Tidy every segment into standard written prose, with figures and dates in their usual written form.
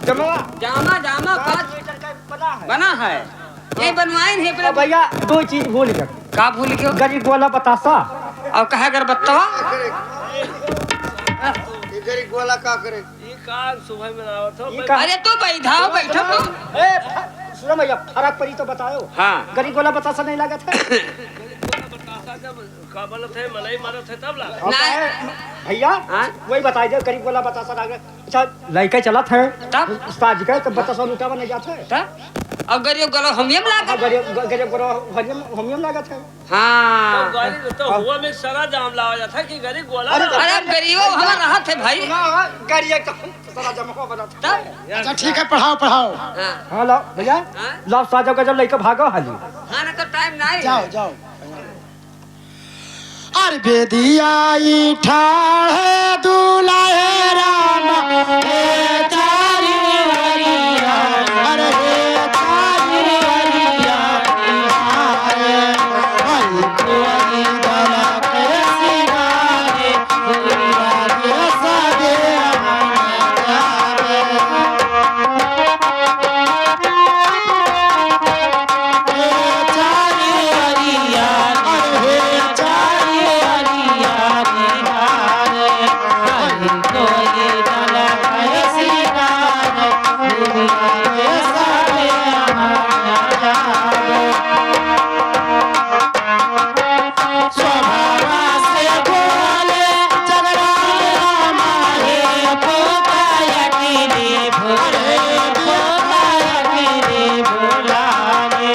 जामा जामा बना है ये बनवाए है भैया। दो चीज भूल गए। का भूल गयो? गरीब वाला बतासा और कहे अगरबत्तवा गरीब वाला का करे? सुबह में आवत हो। अरे तो बैठो बैठो सुनो भैया, फर्क पड़ी तो बताओ। हाँ गरीब वाला बतासा नहीं लगा था। मलाई मारत है तब ला भैया वही बताई दे, गरीब वाला बतासा लगा। अच्छा लड़के चला था तब उस्ताद का तो बतासा लुटावा नहीं जाता है। तब अब गरीब गलो हमियम लागा गरीब हमियम लगा था। हाँ गाड़ी तो हुआ में सारा जाम लावा जाता कि गरीब गोला। अरे गरीबो हमारा रहा थे भाई। गाड़ी एक सारा जमा बना था। अच्छा ठीक है, पढ़ाओ पढ़ाओ। हाँ लो भैया, लो साजो का जब लड़का भागो हाली। हाँ ना तो टाइम नहीं। जाओ जाओ। अरे बेदिया ठाड़े दुलाहे राम हे तारी वरिया, अरे हे तारी वरिया बिहारे, हरि कोई दल के सिंगारे, दुनिया के सगे हमारे। हे तारी वरिया, अरे हे तारी वरिया बिहारे, हरि कोई दल के सिंगारे, दुनिया के सगे हमारे। स्वभावा से बोले जगराया माहे पोतायकी रे भोले, पोतायकी रे भोलाने,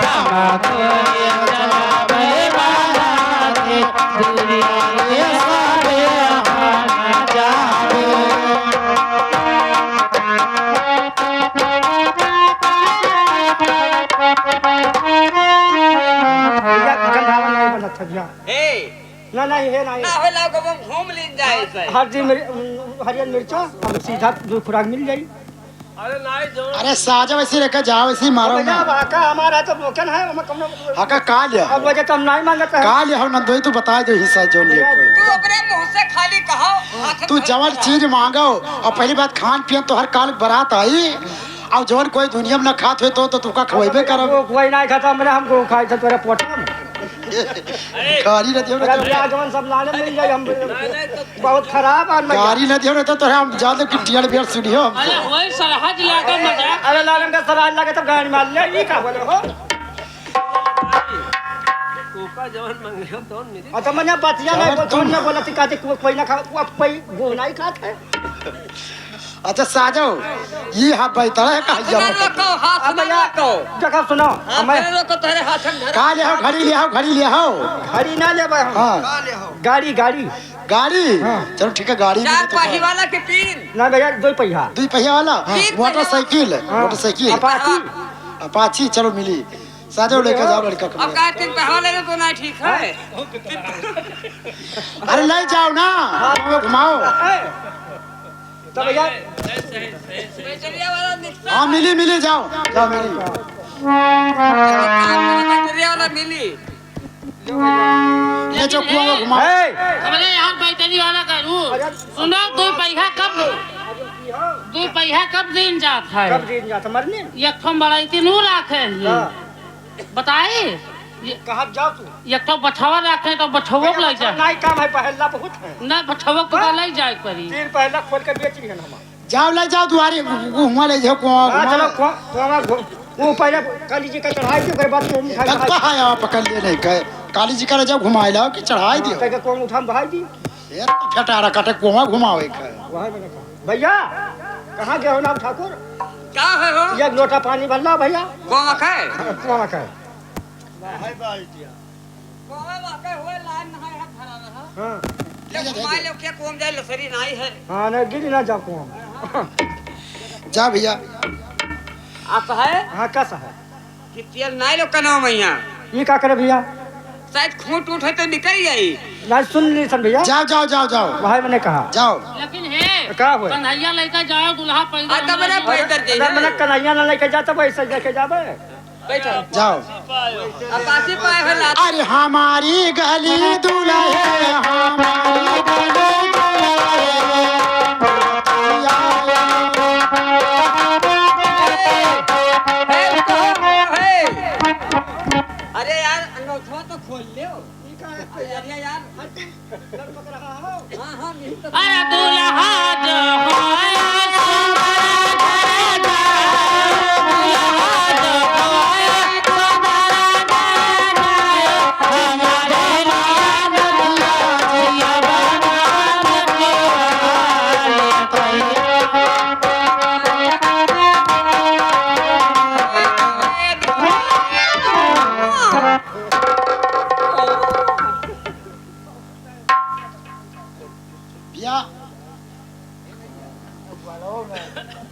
रामा कोई जगावे वाला रे, दुनिया के सारे आना जावे। भैया गंधावा नहीं बना था भैया। हे ना नहीं है नहीं। ना हो लाओ को घूम ले जाए से। हरियर मिर्चा अब सीधा दो खुराक मिल जाई। अरे नहीं जो अरे साजा वैसे लेकर जाओ, वैसे मारो भैया ना। वाका हमारा तो बोकन है, हम कम हाका का लिया अब वजह तो हम नहीं मांगते हैं। का लिया हो ना दो तू बता दो हिस्सा जो लिए कोई। तू अपने मुंह से खाली कहो हाथ तू जवन चीज मांगो और पहली बात खान पियन तो हर काल बारात आई और जवन कोई दुनिया में न खात हुए तो तुका खवेबे करब। वो कोई नहीं खाता, हमने हमको खाई था तेरे पोटा में। गाड़ी न दियो तेरा ब्याह जवन सब लाने मिल जाए हम बहुत खराब आदमी। गाड़ी न दियो न तो हम ज्यादा की टियल बियर सुनियो। अरे वही सरहज लाकर मजाक। अरे लालम का सराज लगे तो गाड़ी मार ले, ये का बोले हो? कोका जवन मंगे तो मिली। और तो मैंने बतिया नहीं बोल बोला थी कहते कोई ना खा, वो कोई गोना ही खाता है। अच्छा साजो ये हाथ बैठा है का अपना रखो हाथ में रखो। जगह सुनो अपने रखो तेरे हाथ में धर। का ले हो घड़ी ले हो घड़ी ले हो। घड़ी ना ले भाई हम। हां गाड़ी गाड़ी गाड़ी चलो ठीक है गाड़ी चार पहिया वाला के तीन ना भैया दो पहिया दो पहिया वाला मोटरसाइकिल मोटरसाइकिल अपाची अपाची चलो मिली साजो लेकर जाओ लड़का को। अब का तीन पहिया वाले तो ना ठीक है। अरे ले जाओ ना घुमाओ। तो भैया बैटरिया वाला रिक्शा हाँ मिली मिली जाओ जाओ मिली। बैटरिया वाला मिली। ले जाओ कुआं घुमाओ। हमारे यहाँ बैटरी वाला करूँ। सुनो दो पहिया कब दिन जात है? कब दिन जाता मरने? एक ठो बड़ाई तीन राखे बताए कहाँ जाओ तू? एक ठो बछवा रखे तो बछवो ले जाए। नहीं काम है, पहला बहुत है। ना बछवो को ले जाए परी। तीन पहला खोल के बेच रही है हम। जाओ ले जाओ दुआरे घुमा ले जाओ कुआं चलो घुमा। वो पहले काली जी का चढ़ाई थी, फिर बाद में कहा है आप पकड़ लिए नहीं कहे काली जी का जब घुमाए लाओ कि चढ़ाई दियो। तक कौन उठा भाई दी ये तो फटारा काटे कुआं घुमावे का। वहां मैंने कहा भैया कहाँ गए हो नाम ठाकुर? क्या है हो? एक लोटा पानी भरला भैया। कौन है? कौन है? कौन है हुए लाइन नहीं है भरा रहा। हाँ ले घुमा ले क्या कौन जाए लसरी नहीं है। हाँ ना गिरी ना जाओ कौन। जा भैया आप है हाँ कैसा है? कि तेल नहीं लो कनो मैया ये क्या करे भैया? शायद खूंट उठे तो निकल गई। ना सुन ली सन भैया। जाओ जाओ जाओ जाओ भाई मैंने कहा जाओ। लेकिन है क्या हुआ? कन्हैया लेकर जाओ दूल्हा आ तब मेरा पैदल अगर जाइए। मैंने कन्हैया ना लेके जाता वैसे लेके जाबे। बैठो जाओ। अपाची पाए है लात। अरे हमारी गली दुल्हे हमारी गली दुल्हे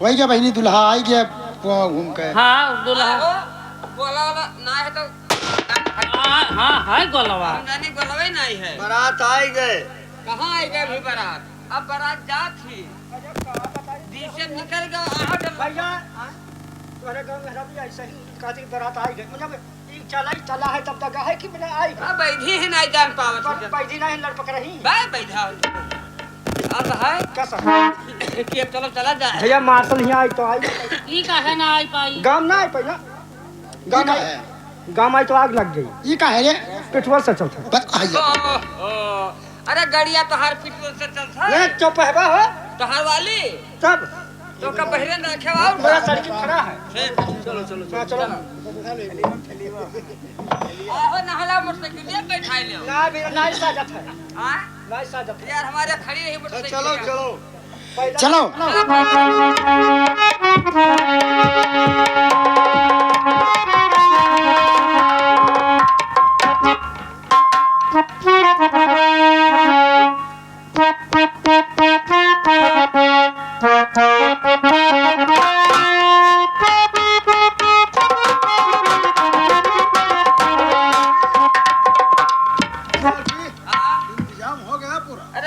वही क्या बहनी दुल्हा आई गया घूम के। हाँ दुल्हा गोला वाला ना है तो हाँ है गोलवा हमदानी गोलवे नहीं है। बारात आई गए। कहाँ आई गए भी बारात? अब बारात जा थी से निकल गया। भैया तुम्हारे गांव में भी ऐसा ही कातिक बारात आई गई, मतलब चला है तब तक है कि मैंने आई अब बैठी ही नहीं जान पावत बैठी नहीं लड़ पक रही भाई बैठा अब है कैसा कि अब चलो चला जाए। भैया मार्शल ही आई तो आई ई काहे ना आई पाई गांव ना आई पहिला गांव आई तो आग लग गई। ये का है रे? पेट्रोल से चलता बस आइए। अरे गाड़िया तोहार पेट्रोल से चलता नहीं चुप है बा हो तोहार वाली तब तो का पहले ना खेवाओ मेरा सड़क खड़ा है। चलो चलो हाँ, चलो आओ नहला मोटरसाइकिल बैठा ले ना मेरा ना साजत है हां ना साजत है यार हमारे खड़ी रही मोटरसाइकिल। चलो चलो चलो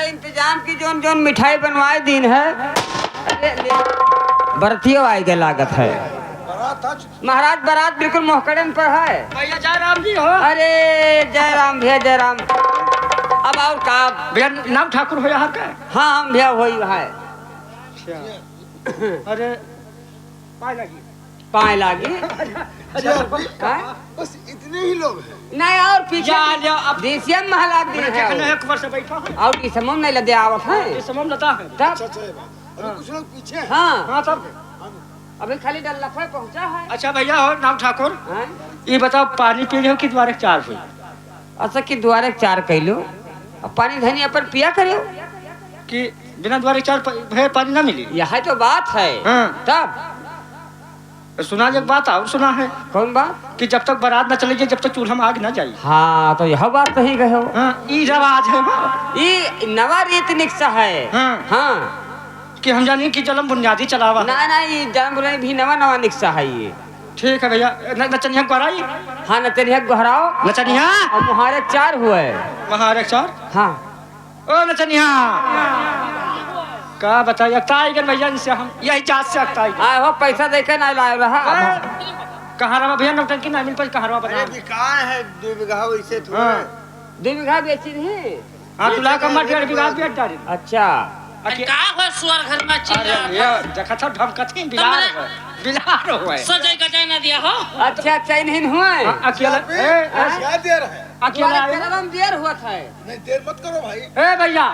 इंतजाम की जोन जोन मिठाई बनवाए दिन है। अरे बरतियों आई के लागत है महाराज बारात बिल्कुल मोहकड़न पर है। भैया जय राम जी हो। अरे जय राम भैया जय राम। अब और काम भैया नाम ठाकुर हो यहाँ का? हाँ हम भैया वही है। अरे पाए लगी पाए लागी बस इतने ही लोग हैं। नहीं और पीछे अब देसिया महला दी है एक वर्ष बैठा है और इस समूह नहीं लदे आवत है ये समम लता है तब कुछ लोग पीछे हैं। हाँ हाँ तब अभी खाली डल्लफा पहुंचा है। अच्छा भैया हो नाम ठाकुर हाँ? ये बताओ पानी पी रहे हो कि द्वारे चार हुई? अच्छा कि द्वारे 4 कैलो अब पानी धनी अपन पिया करियो कि बिना द्वारे चार भैया पानी ना मिली? यह तो बात है। हाँ। तब सुना एक बात और सुना है कौन बात कि जब तक बारात न चलेगी जब तक चूल्हा में आग न जाए। हाँ तो यह बात सही कहे हो। हाँ ये रवाज है ये नवा रीत निक्सा है। हाँ। हाँ कि हम जाने की जलम बुनियादी चलावा ना ना ये जान बोले भी नवा नवा निक्सा है ये। ठीक है भैया नचनिया कराई हाँ न तेरी गहराओ नचनिया और मुहारे 4 हुए। महारे चार हाँ ओ नचनिया का बताइए अक्ताई गन भैया इनसे हम यही जात से अक्ताई आए हो पैसा देके ना लाए रहा। कहाँ रहा भैया नौटंकी ना मिल पाई कहाँ रहा बता। कहाँ है 2 बीघा वैसे 2 बीघा बेची नहीं। हाँ तुला का मत 1.5 बीघा बेच डाली। अच्छा का हो सुअर घर में चिल्ला ये देखा था ढमकथी बिलार हुए सजाई गजाई ना दिया हो। अच्छा अच्छा नहीं हुए अकेला क्या देर है? अकेला आया तेरा देर हुआ था। नहीं देर मत करो भाई। ए भैया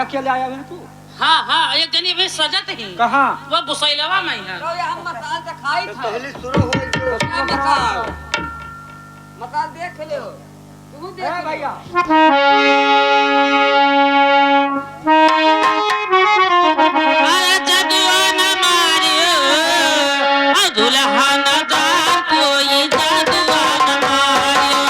अकेले आया है तू? हाँ हाँ एक जनी भी सजत ही कहाँ? वो बुसैलवा में है। तो ये हम मसाल से खाई था। पहले शुरू हो गई। मसाल मसाल देख ले हो तू देख ए भैया जदुआन मारियो दुल्हा न दा कोई जदुआन मारियो।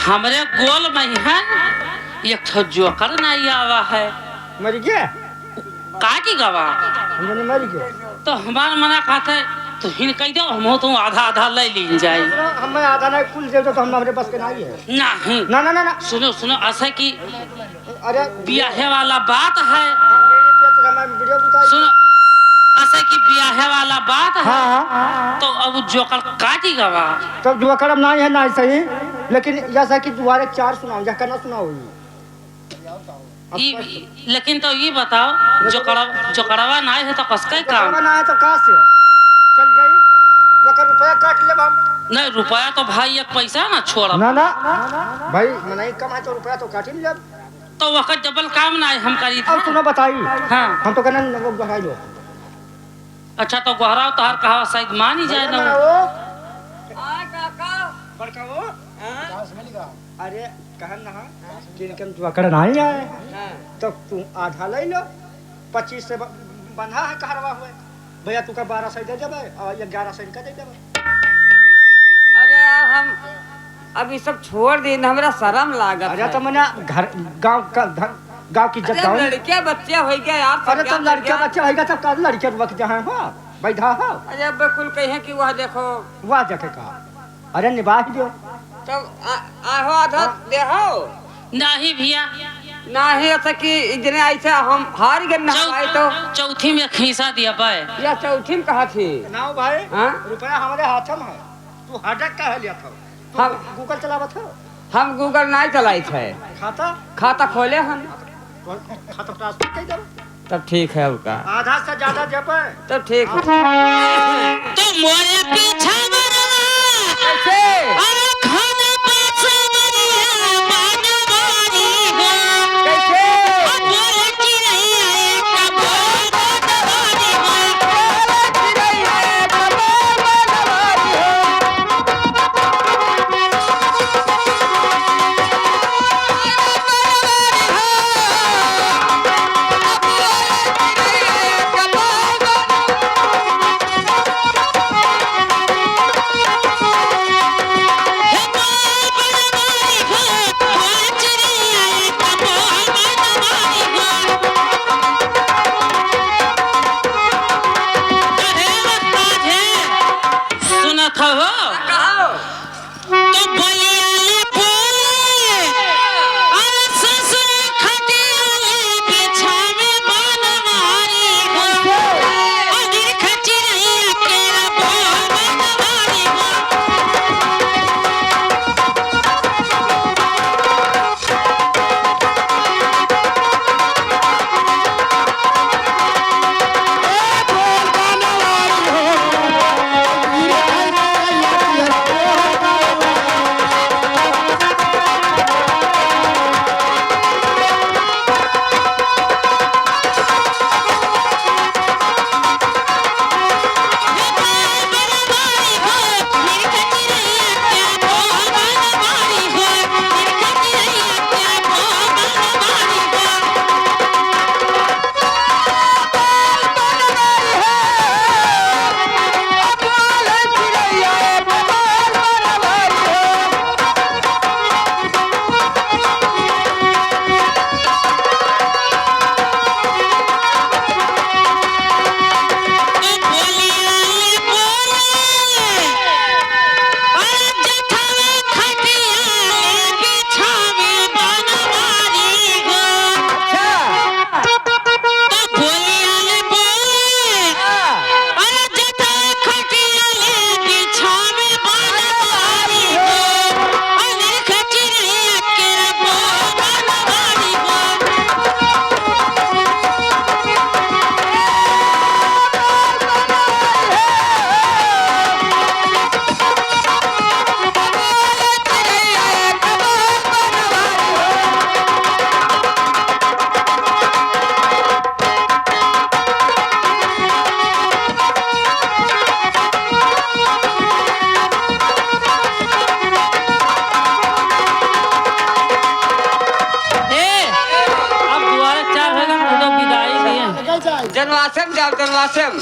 हमरे गोल में है एक ठो जोकर नहीं आवा है। मर गया का की गवा हमने मर गया तो हमार मना खाते तो हिन कह दो हम तो आधा आधा ले ली जाए। हमें आधा नहीं कुल दे दो तो हम हमारे बस के नहीं है। नहीं ना ना ना ना सुनो सुनो ऐसा की अरे ब्याहे वाला बात है। वीडियो बताइए। सुनो ऐसा की ब्याहे वाला बात है। हाँ तो अब जोकर काटी गवा तो जो करम नहीं है नहीं सही लेकिन जैसा कि दोबारा 4 सुनाओ या करना सुनाओ लेकिन तो ये बताओ जो करवा नहीं है तो कसका काम करना है तो कहाँ से चल जाइए रुपया काट ले हम। नहीं रुपया तो भाई एक पैसा ना छोड़ ना ना भाई नहीं कमाए तो रुपया तो काट ही जब तो वक्त डबल काम ना है हम करी अब सुनो बताइए। हाँ हम तो कहना गहराई लो। अच्छा तो गहराओ तो हर कहा शायद मान ही जाए ना बड़का वो अरे कहन ना कि जोकर नहीं आए तो तू आधा ले लो 25 से बंधा है कहरवा हुए भैया तू का 12 सही दे देबे और 11 सही का दे देबे। अरे यार हम अब ये सब छोड़ दी हमरा शर्म लागत अरे है। तो मैंने घर गांव की इज्जत अरे लड़कियां बच्चे हो गए यार सब अरे तो क्या लड़कियां बच्चे होगा तब का लड़कियां वक्त जहां हो बैठा हो अरे अब कुल कहे कि वह देखो वाह जके का अरे निभा ही दो तब आहो आधा देहो नहीं भैया ना है ऐसा कि इतने ऐसे हम हार गए ना भाई तो चौथी में खींचा दिया पाए या चौथी में कहा थी ना भाई हाँ? रुपया हमारे हाथ में है तू हटक का है लिया था हम गूगल चलावा था हम गूगल नहीं चलाई थे खाता खोले हम खाता ट्रांसफर कर दो तब ठीक है उनका आधा से ज्यादा दे पे तब ठीक है। तो मोरे पीछा कैसे खाना पाछा कैसे जन्माष्टम जाओ जन्माष्टम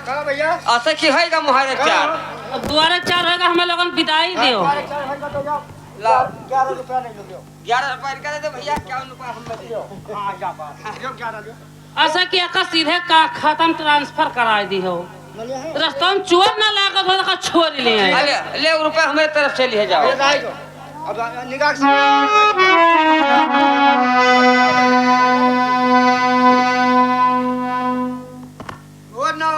कहा भैया ऐसा की होएगा मुहारे चार अब दोबारा 4 होगा हमें लोगन विदाई दियो। हमारे चार भाई का तो जाओ लाओ 11 रुपया नहीं लोगे 11 रुपया का दे दो भैया 51 रुपया हम दे दो हाँ जा बात जो 11 लो ऐसा किया का सीधे का खाता में ट्रांसफर करा दी हो मलिया है रास्ता में चोर ना लागत हो तो छोड़ लिए ले रुपया हमारे तरफ से लिए जाओ ये रहेगा अब निगाह से वो ना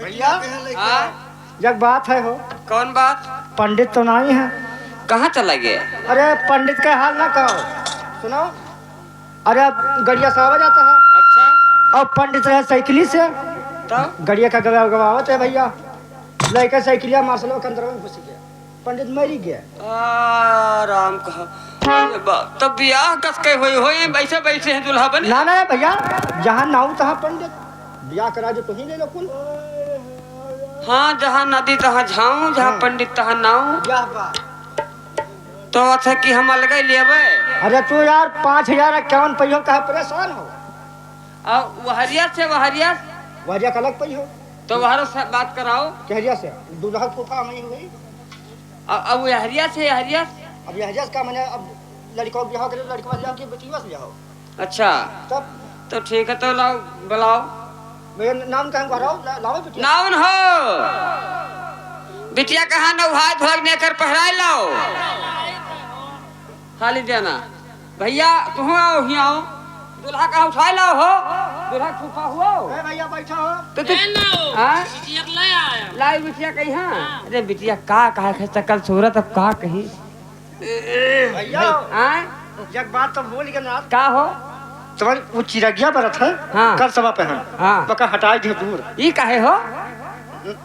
भैया हाँ जब बात है हो कौन बात पंडित तो नहीं है कहाँ चला गया अरे पंडित का हाल ना कहो सुनो अरे अब गड़िया से आवा जाता है अच्छा अब पंडित रहे साइकिली से तब गड़िया का गवावत है भैया लड़का साइकिलिया मार्शलों के अंदर में घुस गया पंडित मरी गया राम कहा अरे बाप, तब ब्याह कस के होए बैठे बैठे हैं दुल्हा बने ना ना भैया जहाँ नाऊ तहाँ पंडित ब्याह करा जो तुम ही ले लो कुल हाँ जहाँ नदी तहाँ झाऊ जहाँ पंडित तहाँ नाऊ ब्याह बात तो अच्छा कि हम अलग ही लेबे अरे तू यार 5,051 पहियो कहा परेशान हो और वहरिया से वहरिया वजह का अलग पहियो तो वहरों से बात कराओ कहरिया से दूल्हा फूफा नहीं हुई अब वहरिया से हरिया अब यह का मैंने अब लड़का को ब्याह करे लड़का ब्याह की बेटी बस ब्याह अच्छा तब तो ठीक है तो लाओ बुलाओ मेरे नाम कहाँ भराओ लाओ बेटी नाउन हो बिटिया कहाँ नहाय धोने कर पहराए लाओ खाली देना भैया तुम आओ ही आओ दूल्हा कहाँ उठाए लाओ हो दूल्हा फूफा हुआ ए भैया बैठा हो तो तुम ले लो हाँ? बिटिया के ले आया लाई बिटिया कही हाँ अरे बिटिया का कहा है कल सूरत अब का कही भैया हाँ जब बात तो बोल के ना का हो तुम्हारी वो चिरगिया बरत है हाँ। कल सभा पे है हाँ पका हटाई दे दूर ये काहे हो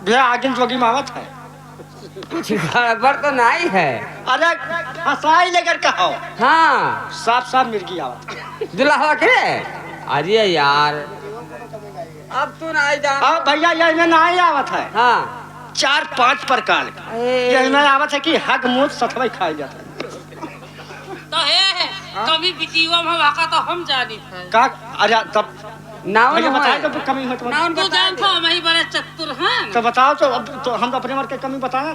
भैया आगे जोगी मावत है कुछ गड़बड़ तो नहीं है अरे हंसाई लेकर कहो हाँ साफ साफ मिर्गी आवत दुल्हा के अरे यार अब तू ना जा अब भैया ये में नहीं आवत है हाँ 4-5 प्रकार का ये में आवत है कि हग मूत सतवई खाई जाता है तो है कभी बिटिया में वाका तो हम जानी थे का अरे तब नाउन भैया हुआ बताए है। तो कमी हो तो नाउन तू बता जानता हम ही बड़े चतुर हैं तो बताओ तो अब तो हम अपने मर के कमी बताएं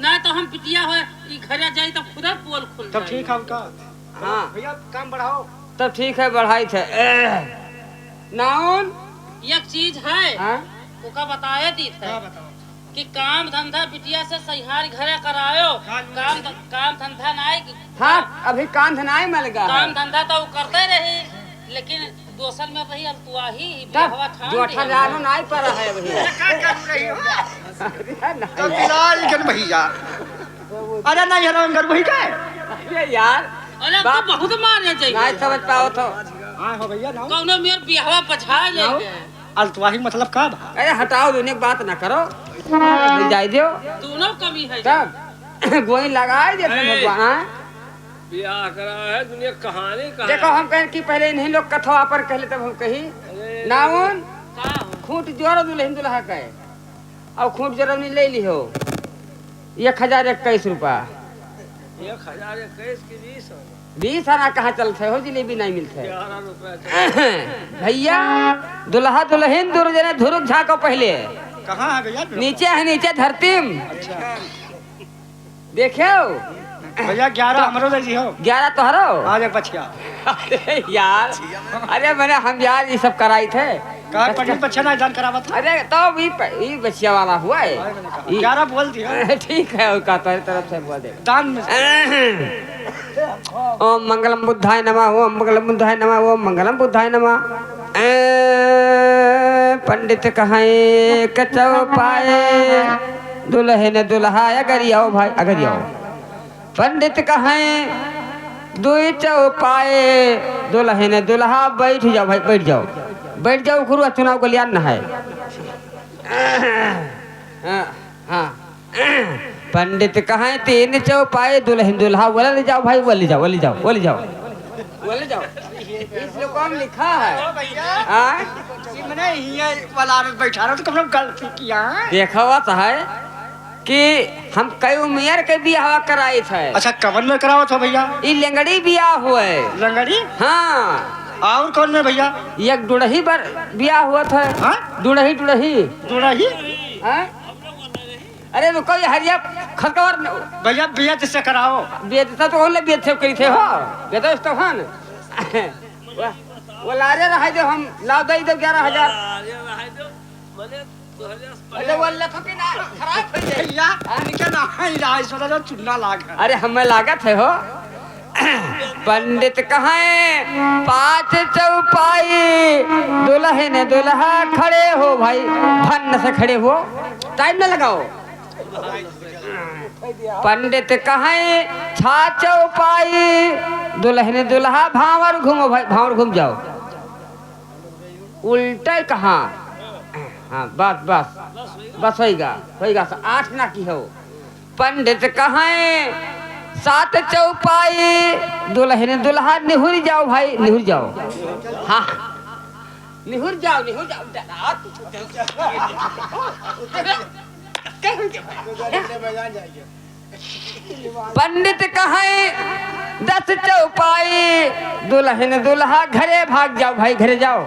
ना तो हम बिटिया हो ई घरे जाई तो खुदा पोल खुल तब ठीक है उनका हाँ भैया काम बढ़ाओ तब ठीक है बढ़ाई थे नाउन एक चीज है हाँ ओका बताए दी थे बताओ कि काम धंधा बिटिया से सहिहार घरे करायो काम धंधा नहीं हाँ अभी कांध नहीं मिल गया है। काम धंधा तो वो करते रही लेकिन दोसर में रही अब तू ही तब बेहवा ठान जो अठा लानो नहीं पर है अभी क्या कर रही हो अरे तो बिलाई गन भैया अरे नहीं है रंगर वही का यार अरे बाप- तू बहुत मारने नहीं चाहिए समझ पाओ तो हां हो भैया ना कौनो मेर बिहवा पछा जाएगा अलतवाही मतलब का भा अरे हटाओ दुनिया बात ना करो जाई दियो दोनों कमी है तब गोई लगाए देते भगवान ब्याह करा है दुनिया कहानी देखो हम कहें कि पहले इन्हीं लोग कथवा पर कहले तब हम कही नाउन का हो? खूंट जोर दुल्हन दुल्हा कहे और खूंट जोरवनी ले ली हो 1021 रुपया 1021 की 20 20 आना कहाँ चलते हो जिलेबी नहीं मिलते 11 रुपया भैया दुल्हा दुल्हन दूर जने धुरुक झाको पहले कहां है भैया नीचे है नीचे धरती देखो भैया 11 हमरो दे जी हो 11 तोहरो आज एक बचिया अरे यार अरे मैंने हम यार ये सब कराई थे का पंडित बच्चा ना जान करावत था अरे तो ये बचिया वाला हुआ है ये- 11 बोल दिया ठीक है उसका तुम्हारी तरफ से बोल दे दान में ओम मंगलम बुद्धाय नमः ओम मंगलम बुद्धाय नमः ओम मंगलम बुद्धाय नमः पंडित कहे कचौ पाए दुल्हन दुल्हा अगर आओ भाई अगर आओ पंडित कहे दुई चौपाए दुल्हन दुल्हा बैठ जाओ भाई बैठ जाओ गुरु चुनाव को लिया न है हाँ पंडित कहे 3 चौपाए दुल्हन दुल्हा बोले जाओ भाई बोली जाओ इस लोग को लिखा है हाँ? मैंने ये वाला बैठा रहा तो कब गलती किया देखा हुआ तो है कि हम कई उम्र के बियाह कराए थे अच्छा कवन में कराओ था भैया ये लेंगड़ी बियाह हुए लंगड़ी हाँ और कौन में भैया एक दुड़ही पर बियाह हुआ था हाँ दुड़ही दूरा ही हाँ? अरे रुको ये हरिया खरकवर भैया बिया जिससे कराओ। बेचता तो होले बेचे करी थे हो बेचो तो हन वो लारे रहा जो हम लाभ दे दो 11,000 अरे रहा दो मने अरे वो लखो की ना खराब हो जाए भैया इनके ना ही राज सोचा जो चुन्ना लाग है। अरे हमें लागत है हो पंडित कहाँ 5 चौपाई दुल्हन दुल्हा खड़े हो भाई भन्न से खड़े हो टाइम न लगाओ पंडित कहाँ 6 चौपाई दुल्हन दुल्हा भावर घूमो भाई भावर घूम जाओ उल्टा कहाँ हाँ बस बस बस होगा 8 ना की हो पंडित कहाँ 7 चौपाई दुल्हन दुल्हा निहुर जाओ भाई निहुर जाओ हाँ निहुर जाओ पंडित कहे 10 चौपाई दुल्हन दुल्हा घरे भाग जाओ भाई घरे जाओ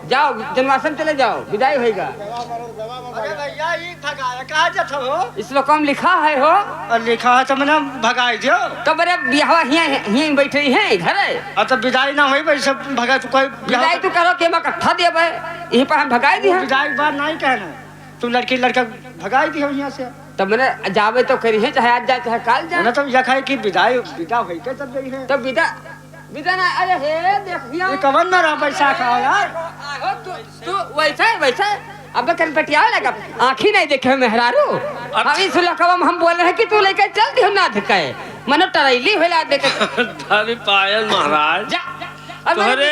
जाओ जन्माश्रम चले जाओ विदाई होगा। अरे भैया ये भगाया कहाँ जाता हो? इस लोग लिखा है हो और लिखा है तो मैंने भगाई दियो। तो मेरे ब्याह यहीं बैठे हैं घर है तो विदाई ना हुई भाई सब भगा तो कोई विदाई तो करो कि मैं इकट्ठा दे भाई यहीं पर हम भगाई दी विदाई बात नहीं कहना तू लड़की लड़का भगाई दी हो यहाँ से। तो मैंने जावे तो करी है चाहे आज जाए चाहे कल जाए ना तो यह है कि विदाई विदा हुई के तब गई है तो विदा विदा ना अरे हे देखियो ये कवन ना रहा पैसा खाओ यार आहो तू वैसा अब कन पटिया लगा आँखी नहीं देखे मेहरारू अभी सुलखवा हम बोल रहे हैं कि तू लेकर चल दी ना धकाए मनो टरैली होला देखे अभी पायल महाराज जा तोहरे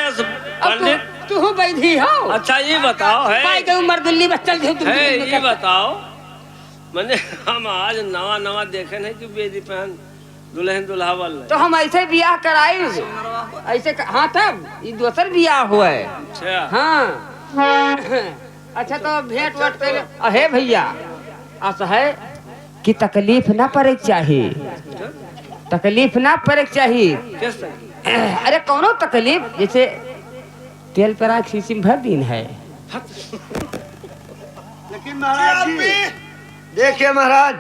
पंडित तू बैठी हो। अच्छा ये बताओ है पाई के उम्र दिल्ली में चल दी तुम है ये बताओ मैंने हम आज नवा देखे नहीं कि बेदी पहन दुल्हन दुल्हा वाले तो हम ऐसे ब्याह कराई ऐसे हाँ तब ये दूसर ब्याह हुआ है अच्छा हाँ अच्छा तो भेंट वट कर अहे भैया ऐसा है कि तकलीफ ना पड़े चाहिए तकलीफ ना पड़े चाहिए किस तरह अरे कौनो तकलीफ जैसे तेल पर शीशी में भर दिन है लेकिन महाराज जी देखिए महाराज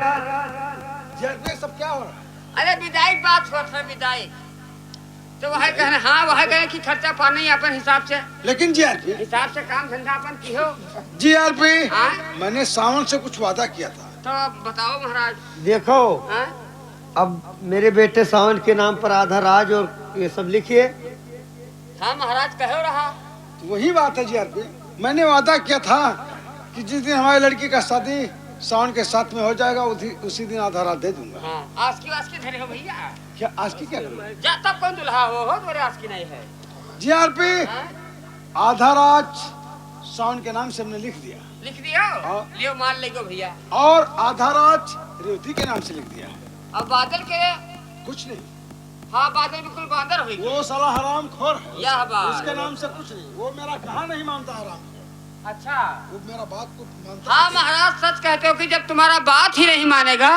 सब क्या हो रहा है? अरे विदाई बात होता है विदाई तो वह कहने हाँ वह कहने कि खर्चा पानी अपन हिसाब से लेकिन जीआरपी हिसाब से काम धंधा अपन की हो जीआरपी हाँ? मैंने सावन से कुछ वादा किया था। तो बताओ महाराज देखो हाँ? अब मेरे बेटे सावन के नाम पर आधा राज और ये सब लिखिए। हाँ महाराज कहो रहा तो वही बात है जीआरपी मैंने वादा किया था कि जिस दिन हमारी लड़की का शादी सावन के साथ में हो जाएगा उसी दिन आधा रात दे दूंगा। हाँ आज की धरे हो भैया क्या आज की क्या करूँ? जा तब कौन दुल्हा हो तुम्हारे आज की नहीं है जीआरपी हाँ? आधा रात सावन के नाम से हमने लिख दिया लिख दिया हाँ। लियो मान लेगो भैया और आधा रात रेवती के नाम से लिख दिया। अब बादल के कुछ नहीं हाँ बादल बिल्कुल बांदर हुई वो साला हराम खोर है यह बात उसके नाम से कुछ नहीं वो मेरा कहा नहीं मानता हराम अच्छा वो मेरा बात को मानता हाँ महाराज सच कहते हो कि जब तुम्हारा बात ही नहीं मानेगा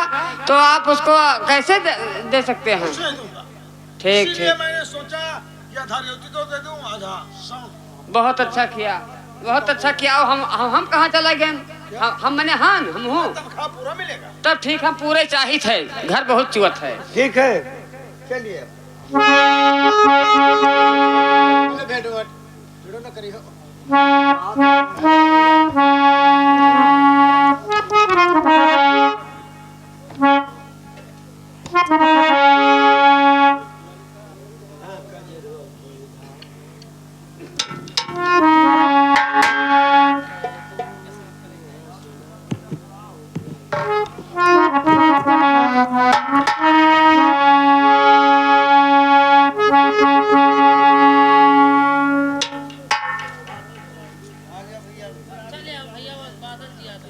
तो आप उसको कैसे दे सकते हैं कुछ नहीं दूंगा। ठीक इसीलिए ठीक मैंने सोचा कि आधा रेवती को दे दूं आधा सावन। बहुत अच्छा किया बहुत अच्छा किया हम कहाँ चले गए हम मैंने हान हम हूँ तनख्वाह पूरा मिलेगा। तब ठीक हम पूरे चाहिए थे घर बहुत चुअत है ठीक है चलिए भेंट वीडियो न करी हो। चले अब भैया वो बादल जी आते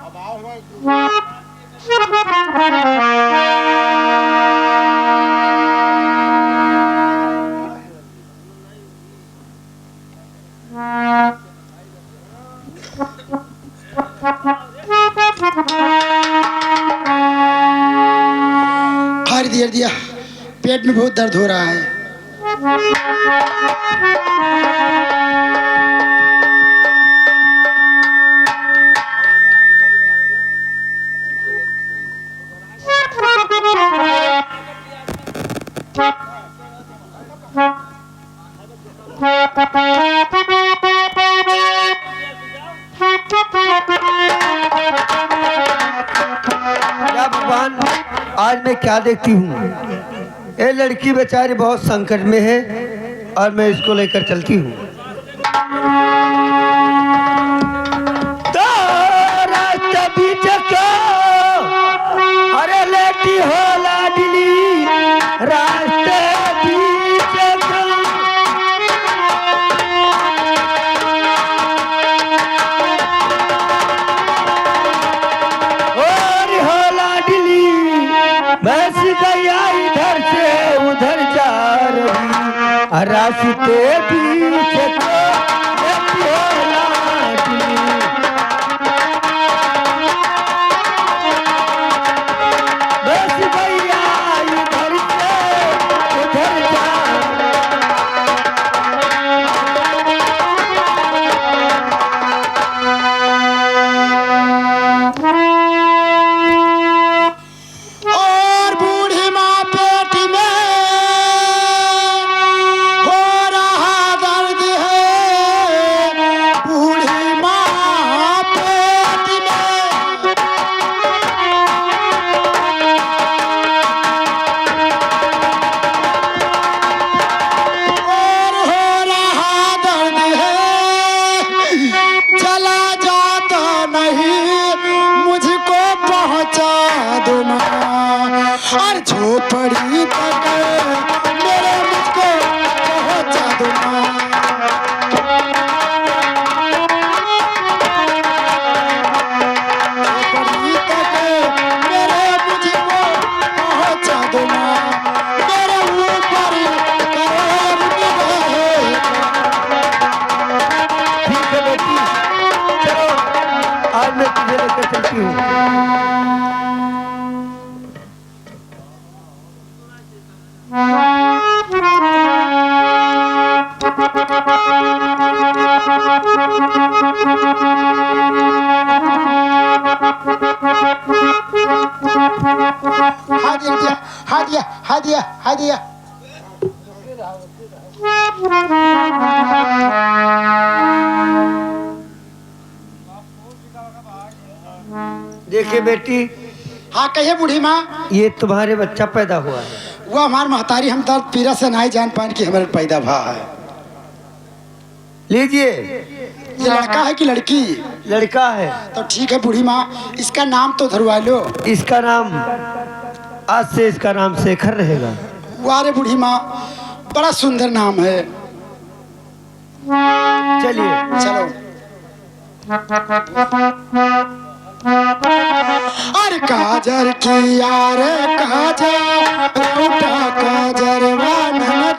अब आओ हार दिया पेट में बहुत दर्द हो रहा है। भगवान, आज मैं क्या देखती हूँ। ये लड़की बेचारी बहुत संकट में है और मैं इसको लेकर चलती हूँ। तो रास्ते बीच को, अरे लेटी हो लाडली, रास्ते बीच को। और हो लाडली, बस गया इधर से उधर जा रही, रास्ते बीच को लेटी हो लाडली। बस गया इधर से उधर जा। और बूढ़ी माँ पेट में हो रहा दर्द है, बूढ़ी माँ पेट में। और हो रहा दर्द है, चला जाता नहीं, मुझको पहुँचा दो माँ। और झोपड़ी तक मेरे मुझको पहुँचा दो माँ। झोपड़ी तक मेरे मुझको पहुँचा दो माँ। मेरे ऊपर करोड़ निगाहें। ठीक है बेटी, चलो आज मैं तुझे लेकर चलती हूँ। हाथ दिया। देखिए बेटी, हाँ कहिए बूढ़ी माँ। ये तुम्हारे बच्चा पैदा हुआ है। वो हमार महतारी हम दर्द पीरा से नहीं जान पान कि हमारे पैदा भा है। लीजिए। ये लड़का है कि लड़की? लड़का है। तो ठीक है बूढ़ी माँ, इसका नाम तो धरवा लो। इसका नाम, आज से इसका नाम शेखर रहेगा। वारे बूढ़ी माँ, बड़ा सुंदर नाम है। चलिए चलो। अरे काजर की यार काजर, उठा काजर वानन